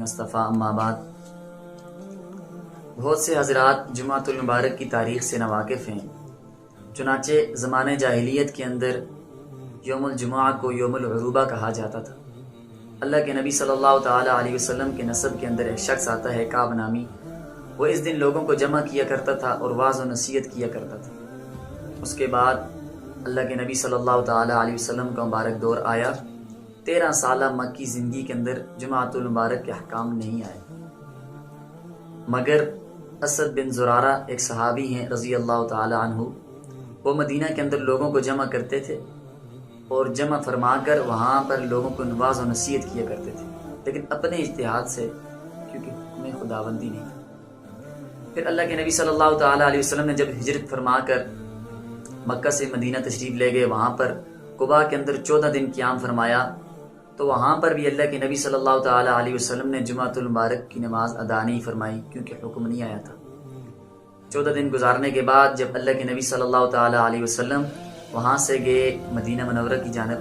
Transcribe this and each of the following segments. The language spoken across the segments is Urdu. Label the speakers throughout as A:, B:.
A: اصطفیٰ اما بعد۔ بہت سے حضرات جمعۃ المبارک کی تاریخ سے ناواقف ہیں، چنانچہ زمانۂ جاہلیت کے اندر یوم الجمعہ کو یوم العروبہ کہا جاتا تھا۔ اللہ کے نبی صلی اللہ تعالیٰ علیہ وسلم کے نسب کے اندر ایک شخص آتا ہے کعب نامی، وہ اس دن لوگوں کو جمع کیا کرتا تھا اور واعظ و نصیحت کیا کرتا تھا۔ اس کے بعد اللہ کے نبی صلی اللہ تعالیٰ علیہ وسلم کا مبارک دور آیا۔ 13 سالہ مکی زندگی کے اندر جمعۃ المبارک کے احکام نہیں آئے، مگر اسد بن زرارہ ایک صحابی ہیں رضی اللہ تعالیٰ عنہ، وہ مدینہ کے اندر لوگوں کو جمع کرتے تھے اور جمع فرما کر وہاں پر لوگوں کو واعظ و نصیحت کیا کرتے تھے، لیکن اپنے اجتہاد سے، کیونکہ حکم خداوندی نہیں تھا۔ پھر اللہ کے نبی صلی اللہ تعالیٰ علیہ وسلم نے جب ہجرت فرما کر مکہ سے مدینہ تشریف لے گئے، وہاں پر قباء کے اندر 14 دن قیام فرمایا، تو وہاں پر بھی اللہ کے نبی صلی اللہ تعالیٰ علیہ وسلم نے جمعۃ المبارک کی نماز ادا نہیں فرمائی، کیونکہ حکم نہیں آیا تھا۔ 14 دن گزارنے کے بعد جب اللہ کے نبی صلی اللہ تعالیٰ علیہ وسلم وہاں سے گئے مدینہ منورہ کی جانب،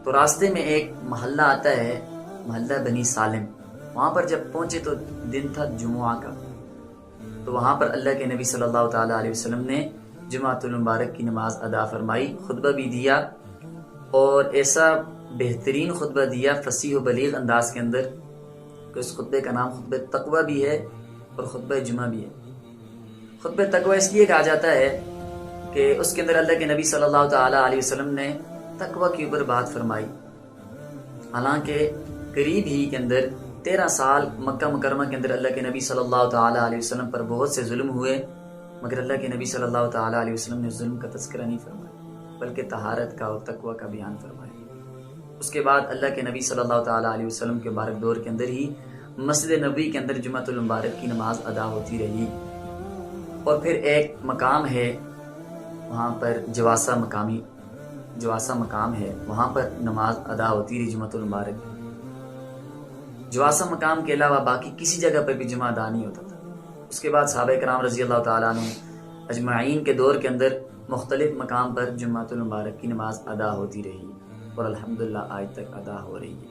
A: تو راستے میں ایک محلہ آتا ہے، محلہ بنی سالم۔ وہاں پر جب پہنچے تو دن تھا جمعہ کا، تو وہاں پر اللہ کے نبی صلی اللہ تعالیٰ علیہ وسلم نے جمعۃ المبارک کی نماز ادا فرمائی، خطبہ بھی دیا، اور ایسا بہترین خطبہ دیا فصیح و بلیغ انداز کے اندر کہ اس خطبے کا نام خطبہ تقوی بھی ہے اور خطبہ جمعہ بھی ہے۔ خطبہ تقوی اس لیے کہا جاتا ہے کہ اس کے اندر اللہ کے نبی صلی اللہ تعالیٰ علیہ وسلم نے تقوی کے اوپر بات فرمائی۔ حالانکہ قریب ہی کے اندر 13 سال مکہ مکرمہ کے اندر اللہ کے نبی صلی اللہ تعالیٰ علیہ وسلم پر بہت سے ظلم ہوئے، مگر اللہ کے نبی صلی اللہ تعالیٰ علیہ وسلم نے ظلم کا تذکرہ نہیں فرمایا، بلکہ طہارت کا اور تقوی کا بیان فرمایا۔ اس کے بعد اللہ کے نبی صلی اللہ تعالیٰ علیہ وسلم کے مبارک دور کے اندر ہی مسجد نبوی کے اندر جمعۃ المبارک کی نماز ادا ہوتی رہی۔ اور پھر ایک مقام ہے وہاں پر جواسہ مقام ہے، وہاں پر نماز ادا ہوتی رہی جمعۃ المبارک۔ جواسہ مقام کے علاوہ باقی کسی جگہ پر بھی جمعہ ادا نہیں ہوتا تھا۔ اس کے بعد صحابہ کرام رضی اللہ تعالیٰ عنہ اجمعین کے دور کے اندر مختلف مقام پر جمعۃ المبارک کی نماز ادا ہوتی رہی، اور الحمدللہ آج تک ادا ہو رہی ہے۔